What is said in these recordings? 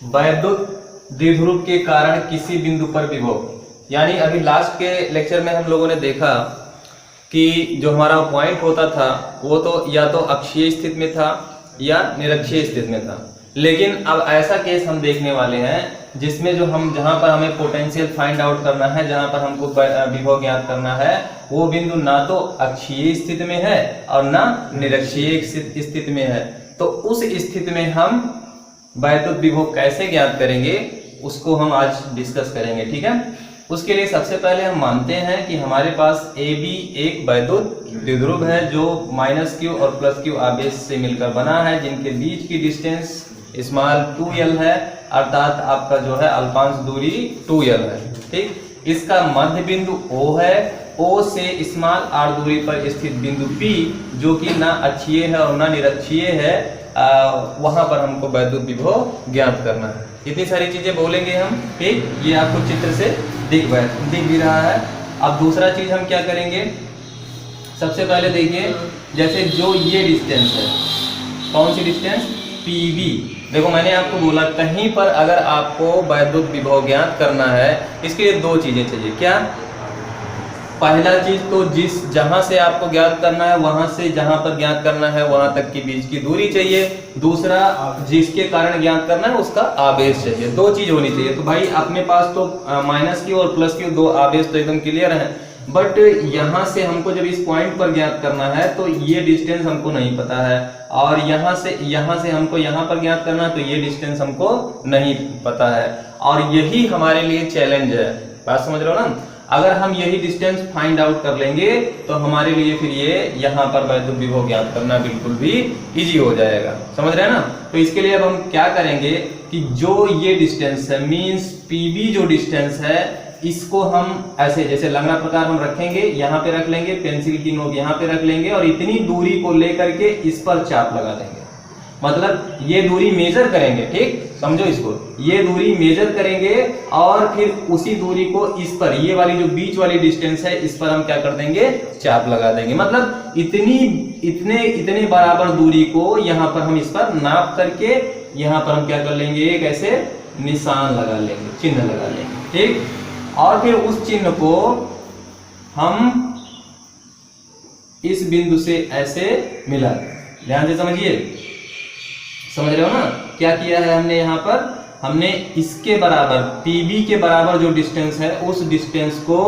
वैद्युत द्विध्रुव के कारण किसी बिंदु पर विभव, यानी अभी लास्ट के लेक्चर में हम लोगों ने देखा कि जो हमारा पॉइंट होता था वो तो या तो अक्षीय स्थिति में था या निरक्षीय स्थिति में था। लेकिन अब ऐसा केस हम देखने वाले हैं जिसमें जो हम जहां पर हमें पोटेंशियल फाइंड आउट करना है, जहां पर हमको विभव ज्ञात करना है, वो बिंदु ना तो अक्षीय स्थिति में है और ना निरक्षीय स्थिति में है। तो उस स्थिति में हम वैद्युत विभव कैसे ज्ञात करेंगे उसको हम आज डिस्कस करेंगे, ठीक है। उसके लिए सबसे पहले हम मानते हैं कि हमारे पास AB एक वैद्युत द्विध्रुव है जो -q और +q आवेश से मिलकर बना है, जिनके बीच की डिस्टेंस स्मॉल 2l है, अर्थात आपका जो है अल्पांश दूरी 2l है, ठीक। इसका मध्य बिंदु O है, O से स्मॉल r दूरी पर स्थित बिंदु P जो कि ना अक्षीय है और ना निरक्षीय है, वहां पर हमको वैद्युत विभव ज्ञात करना है। इतनी सारी चीजें बोलेंगे हम, ठीक। ये आपको चित्र से दिख भी रहा है। अब दूसरा चीज हम क्या करेंगे, सबसे पहले देखिए जैसे जो ये डिस्टेंस है, कौन सी डिस्टेंस, PB। देखो मैंने आपको बोला कहीं पर अगर आपको वैद्युत विभव ज्ञात करना है इसके लिए दो चीजें चाहिए। क्या? पहला चीज तो जहां से आपको ज्ञात करना है वहां से जहां पर ज्ञात करना है वहां तक के बीच की दूरी चाहिए। दूसरा जिसके कारण ज्ञात करना है उसका आवेश चाहिए। दो चीज होनी चाहिए। तो भाई अपने पास तो -q और +q दो आवेश तो एकदम क्लियर है, बट यहाँ से हमको जब इस पॉइंट पर ज्ञात करना है तो ये डिस्टेंस हमको नहीं पता है, और यहाँ से हमको यहाँ पर ज्ञात करना है तो ये डिस्टेंस हमको नहीं पता है, और यही हमारे लिए चैलेंज है। बात समझ रहे हो ना? अगर हम यही डिस्टेंस फाइंड आउट कर लेंगे तो हमारे लिए फिर ये यहाँ पर वैद्युत विभव ज्ञात करना बिल्कुल भी इजी हो जाएगा। समझ रहे हैं ना? तो इसके लिए अब हम क्या करेंगे कि जो ये डिस्टेंस है, मींस PB जो डिस्टेंस है, इसको हम ऐसे जैसे लंगड़ा प्रकार हम रखेंगे, यहाँ पे रख लेंगे, पेंसिल की नोक यहाँ पे रख लेंगे और इतनी दूरी को लेकर के इस पर चाप लगा देंगे। मतलब ये दूरी मेजर करेंगे, ठीक, समझो इसको, ये दूरी मेजर करेंगे और फिर उसी दूरी को इस पर, ये वाली जो बीच वाली डिस्टेंस है, इस पर हम क्या कर देंगे, चाप लगा देंगे। मतलब इतने बराबर दूरी को यहाँ पर हम इस पर नाप करके यहाँ पर हम क्या कर लेंगे, एक ऐसे निशान लगा लेंगे, चिन्ह लगा लेंगे, ठीक। और फिर उस चिन्ह को हम इस बिंदु से ऐसे मिला, ध्यान से समझिए, समझ रहे हो ना? क्या किया है हमने यहाँ पर, हमने इसके बराबर PB के बराबर जो डिस्टेंस है उस डिस्टेंस को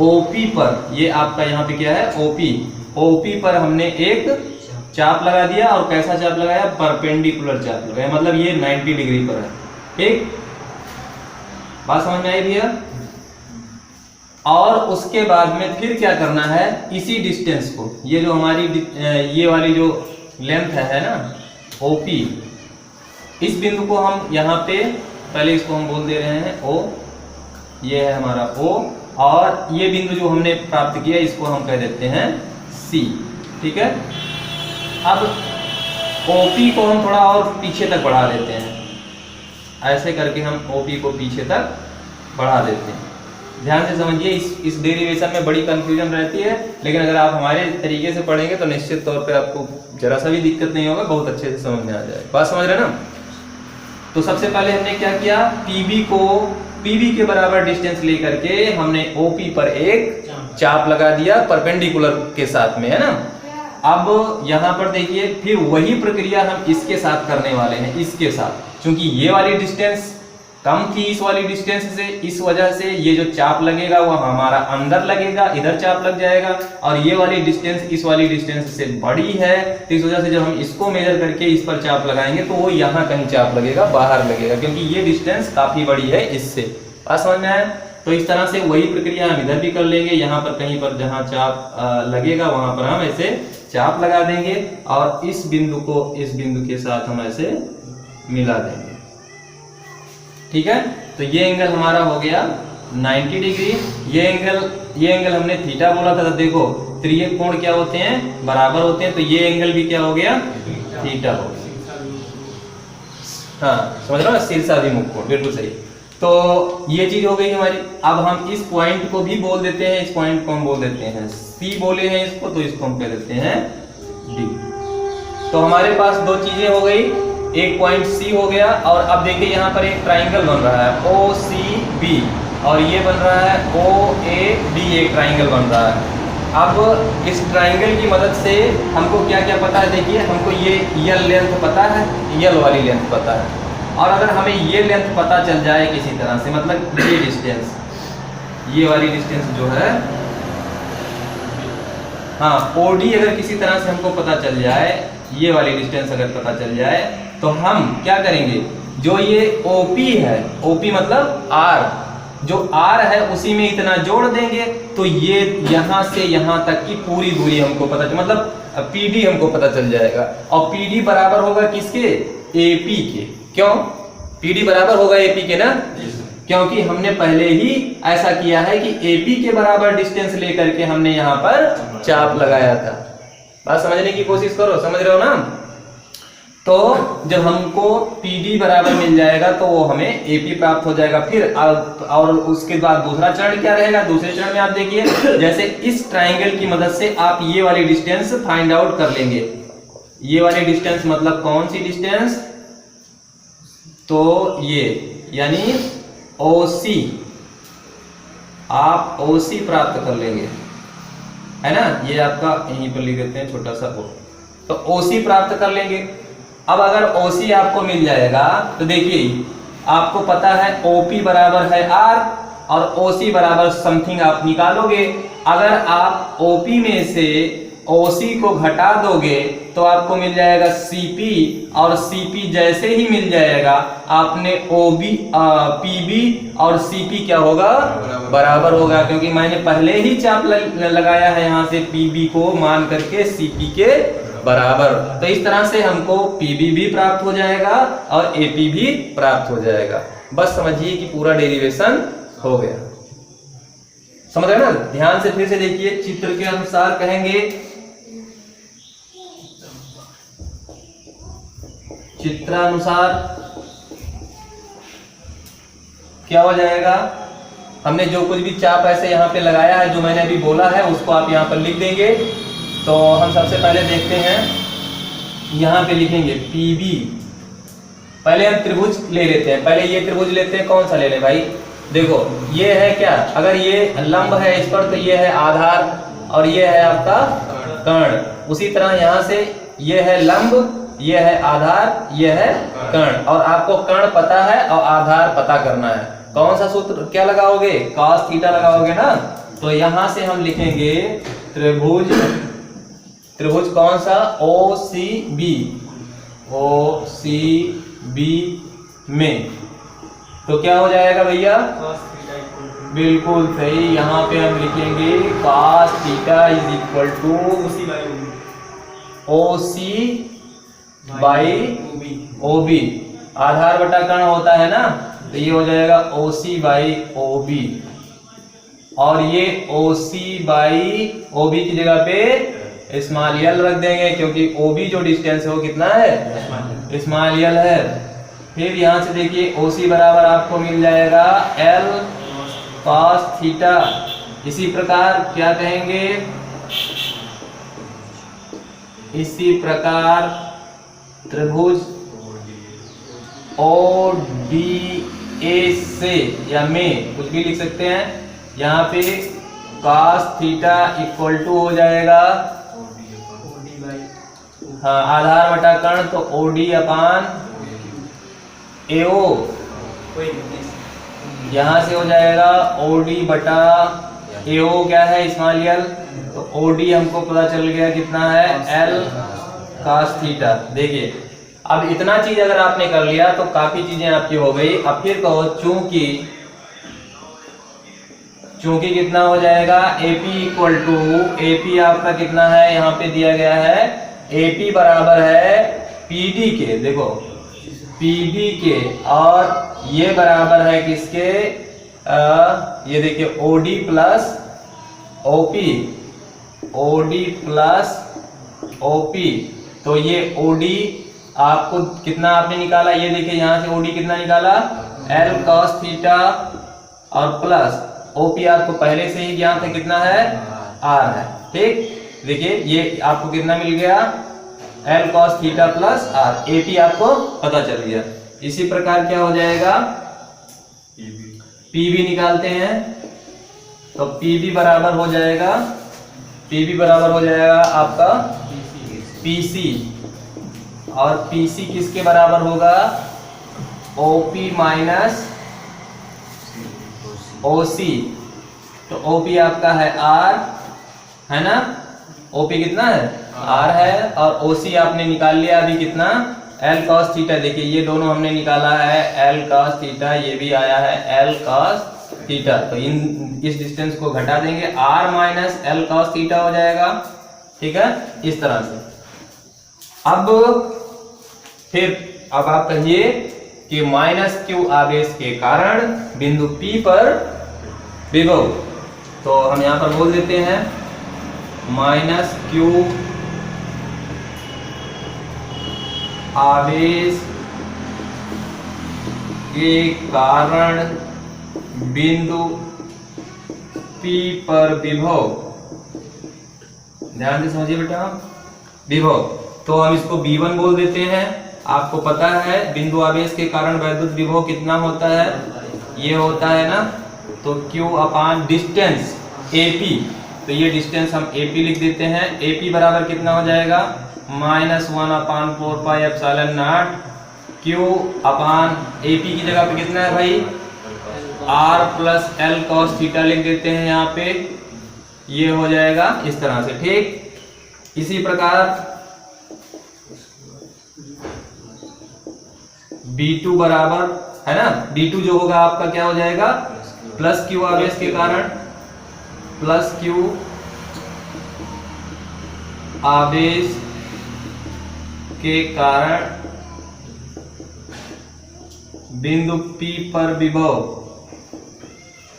OP पर, ये आपका यहाँ पे क्या है, OP पर हमने एक चाप लगा दिया। और कैसा चाप लगाया, परपेंडिकुलर चाप लगाया, मतलब ये 90 डिग्री पर है, ठीक। बात समझ में आई भैया? और उसके बाद में फिर क्या करना है, इसी डिस्टेंस को, ये जो हमारी ये वाली जो लेंथ है ना OP, इस बिंदु को हम यहाँ पे पहले इसको हम बोल दे रहे हैं O, ये है हमारा O, और ये बिंदु जो हमने प्राप्त किया इसको हम कह देते हैं C, ठीक है। अब OP को हम थोड़ा और पीछे तक बढ़ा देते हैं, ऐसे करके हम OP को पीछे तक बढ़ा देते हैं। ध्यान से समझिए, इस डेरिवेशन में बड़ी कंफ्यूजन रहती है, लेकिन अगर आप हमारे तरीके से पढ़ेंगे तो निश्चित तौर पे आपको जरा सा भी दिक्कत नहीं होगा, बहुत अच्छे से समझ में आ जाएगा। बात समझ रहे हैं ना? तो सबसे पहले हमने क्या किया, PB के बराबर डिस्टेंस लेकर के हमने OP पर एक चाप लगा दिया परपेंडिकुलर के साथ में, है ना। अब यहाँ पर देखिए, फिर वही प्रक्रिया हम इसके साथ करने वाले हैं, इसके साथ, क्योंकि ये वाली डिस्टेंस कम थी इस वाली डिस्टेंस से, इस वजह से ये जो चाप लगेगा वो हमारा अंदर लगेगा, इधर चाप लग जाएगा, और ये वाली डिस्टेंस इस वाली डिस्टेंस से बड़ी है, तो इस वजह से जब हम इसको मेजर करके इस पर चाप लगाएंगे तो वो यहाँ कहीं चाप लगेगा, बाहर लगेगा, क्योंकि ये डिस्टेंस काफी बड़ी है इससे। बात समझ में आया? तो इस तरह से वही प्रक्रिया हम इधर भी कर लेंगे, यहाँ पर कहीं पर जहाँ चाप लगेगा वहां पर हम ऐसे चाप लगा देंगे और इस बिंदु को इस बिंदु के साथ हम ऐसे मिला देंगे, ठीक है। तो ये एंगल हमारा हो गया 90 डिग्री। ये एंगल हमने थीटा बोला था, तो देखो त्रियक कोण क्या होते हैं, बराबर होते हैं, तो ये एंगल भी क्या हो गया, थीटा हो गया। हाँ समझ रहे हो, शीर्षाभिमुख कोण, बिल्कुल सही। तो ये चीज हो गई हमारी। अब हम इस पॉइंट को भी बोल देते हैं, इस पॉइंट को हम बोल देते हैं C बोले हैं इसको, तो इसको हम कह देते हैं D। तो हमारे पास दो चीजें हो गई, एक पॉइंट सी हो गया, और अब देखिए यहाँ पर एक ट्राइंगल बन रहा है ओ सी बी, और ये बन रहा है ओ ए डी, एक ट्राइंगल बन रहा है। अब इस ट्राइंगल की मदद से हमको क्या क्या पता है, देखिए हमको ये यल लेंथ पता है, यल वाली लेंथ पता है, और अगर हमें ये लेंथ पता चल जाए किसी तरह से, मतलब ये डिस्टेंस, ये वाली डिस्टेंस जो है, हाँ ओडी अगर किसी तरह से हमको पता चल जाए, ये वाली डिस्टेंस अगर पता चल जाए, तो हम क्या करेंगे, जो ये ओपी है, ओपी मतलब आर, जो आर है उसी में इतना जोड़ देंगे, तो ये यहाँ से यहाँ तक की पूरी दूरी हमको पता चल, मतलब पीडी हमको पता चल जाएगा। और पीडी बराबर होगा किसके, एपी के। क्यों पीडी बराबर होगा एपी के ना, क्योंकि हमने पहले ही ऐसा किया है कि एपी के बराबर डिस्टेंस लेकर के हमने यहाँ पर चाप लगाया था। बात समझने की कोशिश करो, समझ रहे हो ना। तो जब हमको PD बराबर मिल जाएगा तो वो हमें AP प्राप्त हो जाएगा। फिर और उसके बाद दूसरा चरण क्या रहेगा, दूसरे चरण में आप देखिए, जैसे इस ट्राइंगल की मदद से आप ये वाली डिस्टेंस फाइंड आउट कर लेंगे। ये वाली डिस्टेंस मतलब कौन सी डिस्टेंस, तो ये यानी OC, आप OC प्राप्त कर लेंगे, है ना। ये आपका यहीं पर लिख देते हैं छोटा सा ओ, तो OC प्राप्त कर लेंगे। अब अगर OC आपको मिल जाएगा तो देखिए आपको पता है OP बराबर है R और OC बराबर समथिंग आप निकालोगे। अगर आप OP में से OC को घटा दोगे तो आपको मिल जाएगा CP, और CP जैसे ही मिल जाएगा आपने PB और CP क्या होगा, बराबर होगा, क्योंकि मैंने पहले ही चाप लगाया है यहाँ से PB को मान करके CP के बराबर। तो इस तरह से हमको PB भी प्राप्त हो जाएगा और AP भी प्राप्त हो जाएगा। बस समझिए कि पूरा डेरिवेशन हो गया, समझ रहे ना। ध्यान से फिर से देखिए, चित्र के अनुसार कहेंगे, चित्रानुसार क्या हो जाएगा, हमने जो कुछ भी चाप ऐसे यहाँ पे लगाया है, जो मैंने अभी बोला है उसको आप यहाँ पर लिख देंगे। तो हम सबसे पहले देखते हैं, यहाँ पे लिखेंगे PB। पहले हम त्रिभुज ले लेते हैं, पहले ये त्रिभुज लेते हैं, कौन सा ले लें भाई, देखो ये है क्या, अगर ये लंब है इस पर तो ये है आधार और ये है आपका कर्ण। उसी तरह यहाँ से ये है लंब, ये है आधार, ये है कर्ण, और आपको कर्ण पता है और आधार पता करना है। कौन सा सूत्र क्या लगाओगे, cos थीटा लगाओगे ना। तो यहां से हम लिखेंगे त्रिभुज, त्रिभुज कौन सा, OCB, OCB में तो क्या हो जाएगा भैया, बिल्कुल सही, यहाँ पे हम लिखेंगे cos theta is equal to OC by OB, आधार बटा कर्ण होता है ना, तो ये हो जाएगा OC बाई OB, और ये OC बाई OB की जगह पे स्मॉल यल रख देंगे, क्योंकि OB जो डिस्टेंस है वो कितना है, स्मॉल यल है। फिर यहाँ से देखिए OC बराबर आपको मिल जाएगा L cos थीटा। इसी प्रकार क्या कहेंगे, इसी प्रकार त्रिभुज ODA से या में कुछ भी लिख सकते हैं, यहाँ पे cos थीटा इक्वल टू हो जाएगा, हाँ आधार बटा कर्ण, तो OD अपान AO, यहाँ से हो जाएगा OD बटा AO क्या है, स्मॉल यल, तो OD हमको पता चल गया कितना है, L cos थीटा। देखिए अब इतना चीज अगर आपने कर लिया तो काफी चीजें आपकी हो गई। अब फिर कहो चूंकि, चूंकि कितना हो जाएगा, AP इक्वल टू, AP आपका कितना है, यहाँ पे दिया गया है AP बराबर है PD के, देखो PD के, और ये बराबर है किसके, ये देखिए OD plus OP, OD plus OP, तो ये OD आपको कितना आपने निकाला, ये देखिए यहाँ से OD कितना निकाला, L cos थीटा, और प्लस OP आपको पहले से ही ज्ञात है कितना है, R है। ठीक, देखिए ये आपको कितना मिल गया, L cos theta plus R। AP आपको पता चल गया। इसी प्रकार क्या हो जाएगा, PB निकालते हैं तो PB बराबर हो जाएगा आपका PC, और PC किसके बराबर होगा, OP माइनस OC। तो OP आपका है R, है ना, OP कितना है, R है, और OC आपने निकाल लिया अभी कितना, L cos थीटा। देखिए ये दोनों हमने निकाला है L cos थीटा, ये भी आया है L cos थीटा। तो इस डिस्टेंस को घटा देंगे, R minus L cos theta हो जाएगा, ठीक है, इस तरह से। अब आप कहिए कि माइनस Q आवेश के कारण बिंदु P पर विभव, तो हम यहां पर बोल देते हैं माइनस Q आवेश के कारण बिंदु P पर विभव। ध्यान से समझिए बेटा, विभव, तो हम इसको V1 बोल देते हैं। आपको पता है बिंदु आवेश के कारण वैद्युत विभव कितना होता है, ये होता है ना, तो Q अपान डिस्टेंस AP, तो ये डिस्टेंस हम AP लिख देते हैं। AP बराबर कितना हो जाएगा, -1 अपान 4 pi epsilon not Q upon AP की जगह पे कितना है भाई, R plus L cos theta लिख देते हैं यहाँ पे, ये हो जाएगा इस तरह से, ठीक। इसी प्रकार B2 बराबर है ना, B2 जो होगा आपका क्या हो जाएगा, प्लस Q आवेश के कारण, प्लस Q आवेश के कारण बिंदु P पर विभव।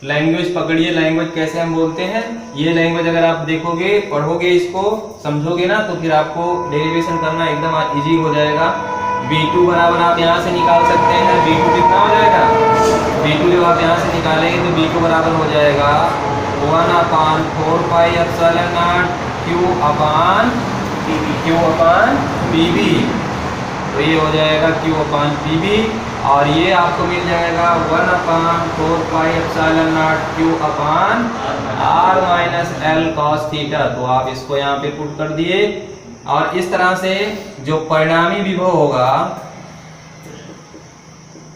लैंग्वेज पकड़िए, लैंग्वेज कैसे हम बोलते हैं, ये लैंग्वेज अगर आप देखोगे, पढ़ोगे, इसको समझोगे ना, तो फिर आपको डेरिवेशन करना एकदम इजी हो जाएगा। B2 बराबर आप यहाँ से निकाल सकते हैं, B2 कितना हो जाएगा, B2 जब आप यहाँ से निकालेंगे तो B2 बराबर हो जाएगा 1 अपान 4 pi epsilon not Q upon PB, तो ये हो जाएगा Q अपान PB, और ये आपको मिल जाएगा 1 अपान 4 pi epsilon not Q upon R minus L cos theta. तो आप इसको यहाँ पे पुट कर दिए, और इस तरह से जो परिणामी विभव होगा,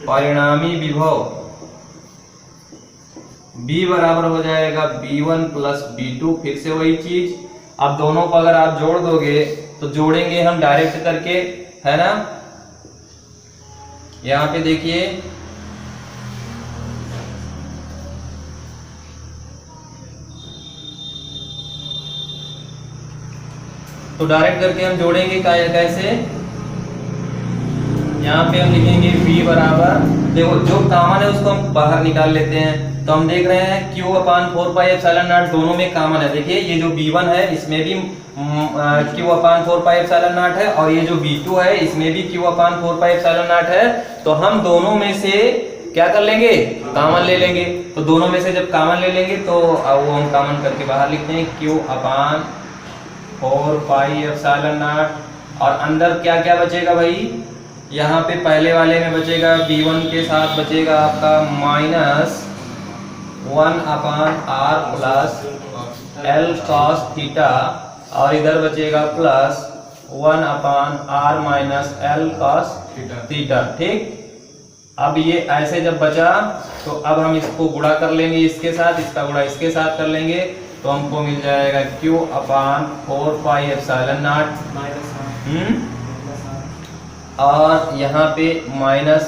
परिणामी विभव B बराबर हो जाएगा B1 प्लस B2, फिर से वही चीज। अब दोनों को अगर आप जोड़ दोगे तो जोड़ेंगे हम डायरेक्ट करके, है ना, यहाँ पे देखिए तो डायरेक्ट करके हम जोड़ेंगे कैसे, यहाँ पे हम लिखेंगे V बराबर, देखो जो कॉमन है उसको हम बाहर निकाल लेते हैं, तो हम देख रहे हैं Q upon 4 pi epsilon not दोनों में कॉमन है। देखिए ये जो B1 है इसमें भी Q upon 4 pi epsilon not है, और ये जो B2 है इसमें भी Q upon 4 pi epsilon not है। तो हम दोनों में से क्या कर लेंगे, कॉमन ले लेंगे। तो दोनों में से जब कॉमन ले लेंगे तो वो हम कॉमन करके बाहर लिखते हैं Q upon 4 pi epsilon naught, और अंदर क्या क्या बचेगा भाई, यहाँ पे पहले वाले में बचेगा B1 के साथ बचेगा आपका -1 अपान R plus L cos theta, और इधर बचेगा प्लस 1 अपान R minus L cos theta, ठीक। अब ये ऐसे जब बचा तो अब हम इसको गुणा कर लेंगे इसके साथ, इसका गुणा इसके साथ कर लेंगे, तो हमको मिल जाएगा Q upon 4 pi epsilon naught, और यहाँ पे minus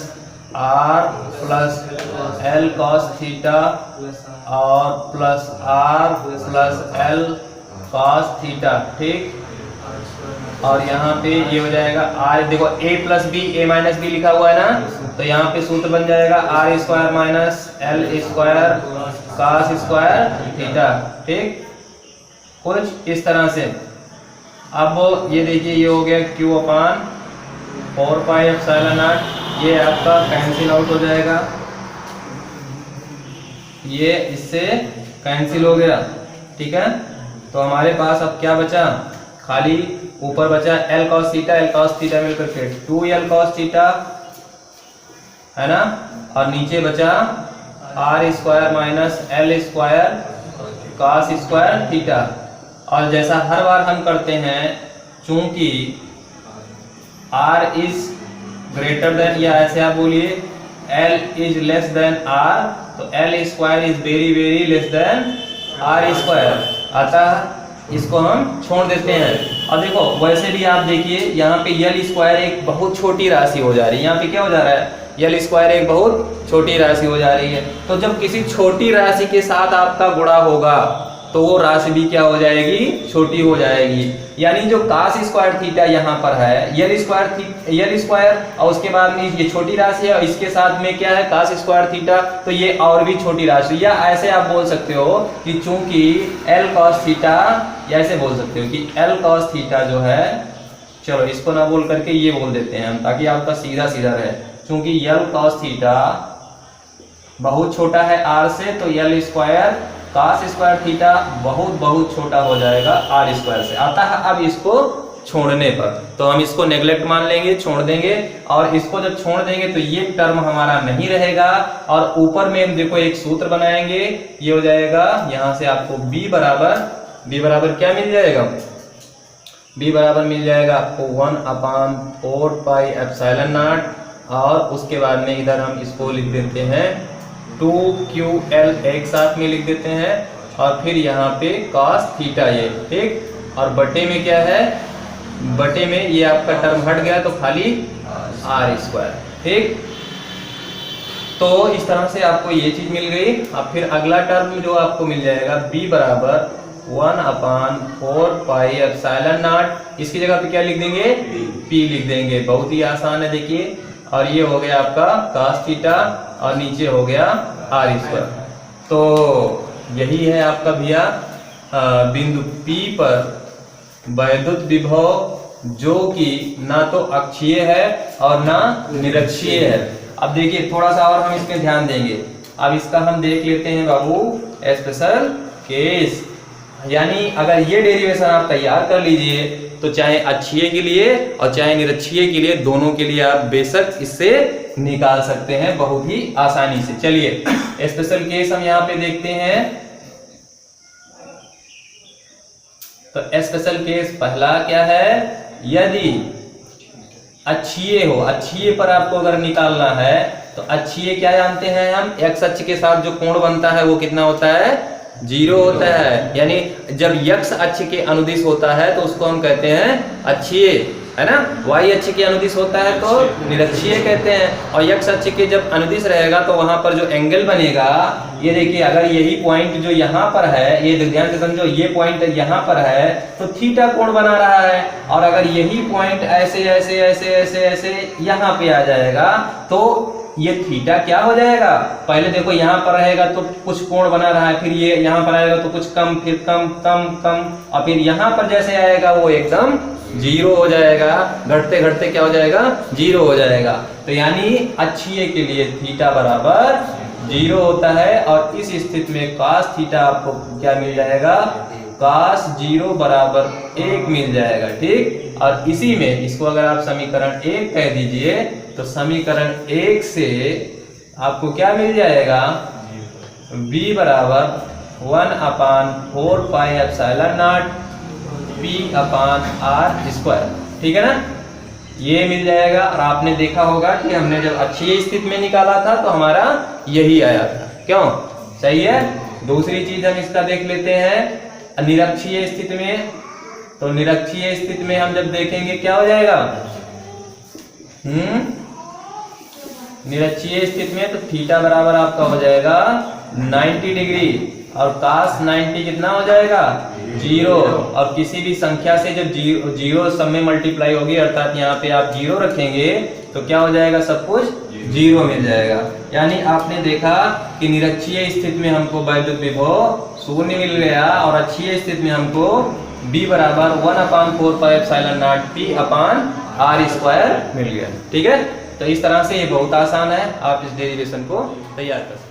R plus L cos theta और plus R plus L cos theta, ठीक। और यहाँ पे ये हो जाएगा R, देखो A plus B, A minus B लिखा हुआ है ना, तो यहाँ पे सूत्र बन जाएगा R square minus L square cos square theta, ठीक, कुछ इस तरह से। अब ये देखिए ये हो गया Q upon 4 pi epsilon not, ये आपका कैंसिल आउट हो जाएगा, ये इससे कैंसिल हो गया, ठीक है। तो हमारे पास अब क्या बचा, खाली ऊपर बचा एल कॉस थीटा मिलकर के 2l कॉस थीटा है ना, और नीचे बचा R square minus L square cos square theta. और जैसा हर बार हम करते हैं, चूंकि r इज ग्रेटर देन, या ऐसे आप बोलिए l is less than r, तो l square is very very less than r square, अतः इसको हम छोड़ देते हैं। और देखो वैसे भी आप देखिए यहाँ पे l स्क्वायर एक बहुत छोटी राशि हो जा रही है, यहाँ पे क्या हो जा रहा है, l स्क्वायर एक बहुत छोटी राशि हो जा रही है। तो जब किसी छोटी राशि के साथ आपका गुणा होगा तो वो राशि भी क्या हो जाएगी, छोटी हो जाएगी। यानी जो cos स्क्वायर थीटा यहाँ पर है, l स्क्वायर और उसके बाद में ये छोटी राशि है और इसके साथ में क्या है cos स्क्वायर थीटा, तो ये और भी छोटी राशि। या ऐसे आप बोल सकते हो कि चूंकि l cos थीटा, या ऐसे बोल सकते हो कि l cos थीटा जो है, चलो इसको ना बोल करके ये बोल देते हैं हम, ताकि आपका सीधा सीधा रहे। चूंकि l cos थीटा बहुत छोटा है r से, तो l square cos square theta बहुत बहुत छोटा हो जाएगा r स्क्वायर से। अतः अब इसको छोड़ने पर तो हम इसको नेग्लेक्ट मान लेंगे, छोड़ देंगे, और इसको जब छोड़ देंगे तो ये टर्म हमारा नहीं रहेगा। और ऊपर में हम देखो एक सूत्र बनाएंगे, ये हो जाएगा यहाँ से आपको b बराबर क्या मिल जाएगा, b बराबर मिल जाएगा आपको 1/4 पाई एप्सिलॉन नॉट, और उसके बाद में इधर हम इसको लिख देते हैं 2ql एक साथ में लिख देते हैं, और फिर यहाँ पे cos थीटा ये, ठीक, और बटे में क्या है, बटे में ये आपका टर्म हट गया तो खाली r स्क्वायर, ठीक। तो इस तरह से आपको ये चीज मिल गई। अब फिर अगला टर्म जो आपको मिल जाएगा b बराबर 1/4 पाई एप्सिलॉन नॉट, इसकी जगह पे क्या लिख देंगे, p लिख देंगे, बहुत ही आसान है देखिए। और ये हो गया आपका cos थीटा और नीचे हो गया r स्क्वायर। तो यही है आपका भैया बिंदु P पर वैद्युत विभव, जो कि ना तो अक्षीय है और ना निरक्षीय है। अब देखिए थोड़ा सा और हम इसमें ध्यान देंगे। अब इसका हम देख लेते हैं बाबू स्पेशल केस, यानी अगर ये डेरिवेशन आप तैयार कर लीजिए तो चाहे अक्षीय के लिए और चाहे निरक्षीय के लिए, दोनों के लिए आप बेशक इससे निकाल सकते हैं बहुत ही आसानी से। चलिए स्पेशल केस हम यहाँ पे देखते हैं। तो स्पेशल केस पहला क्या है, यदि अक्षीय हो, अक्षीय पर आपको अगर निकालना है तो अक्षीय क्या जानते हैं हम, x अक्ष के साथ जो कोण बनता है वो कितना होता है, 0 होता है। यानी जब x अक्ष के अनुदिश होता है तो उसको हम कहते हैं अक्षीय, है ना। y अक्ष के अनुदिश होता है तो निरक्षीय कहते हैं। और x अक्ष के जब अनुदिश रहेगा तो वहां पर जो एंगल बनेगा, ये देखिए अगर यही पॉइंट जो यहाँ पर है, ये ध्यान से समझो, ये पॉइंट यहाँ पर है तो थीटा कोण बना रहा है। और अगर यही पॉइंट ऐसे ऐसे ऐसे ऐसे ऐसे यहाँ पे आ जाएगा तो ये थीटा क्या हो जाएगा, पहले देखो यहाँ पर रहेगा तो कुछ कोण बना रहा है, फिर ये यहाँ पर आएगा तो कुछ कम, फिर कम कम कम, और फिर यहाँ पर जैसे आएगा वो एकदम 0 हो जाएगा, घटते घटते क्या हो जाएगा, 0 हो जाएगा। तो यानी अक्षीय के लिए थीटा बराबर 0 होता है। और इस स्थिति में cos थीटा आपको क्या मिल जाएगा, cos 0 बराबर 1 मिल जाएगा, ठीक। और इसी में इसको अगर आप समीकरण 1 कह दीजिए तो समीकरण 1 से आपको क्या मिल जाएगा, b बराबर 1/4 pi epsilon naught p/r square, ठीक है ना, ये मिल जाएगा। और आपने देखा होगा कि हमने जब अक्षीय स्थिति में निकाला था तो हमारा यही आया था, क्यों, सही है। दूसरी चीज हम इसका देख लेते हैं निरक्षीय स्थिति में। तो निरक्षीय स्थिति में हम जब देखेंगे क्या हो जाएगा, निरक्षीय स्थिति में तो थीटा बराबर आपका हो जाएगा 90 डिग्री, और cos 90 कितना हो जाएगा, 0। और किसी भी संख्या से जब जीरो सब में मल्टीप्लाई होगी, अर्थात यहाँ पे आप 0 रखेंगे तो क्या हो जाएगा, सब कुछ 0 मिल जाएगा। यानी आपने देखा कि निरक्षीय स्थिति में हमको वैद्युत विभव 0 मिल गया, और अक्षीय स्थिति में हमको b बराबर 1/4 pi epsilon naught p/r square मिल गया, ठीक है। तो इस तरह से ये बहुत आसान है, आप इस डेरिवेशन को तैयार कर सकते हैं।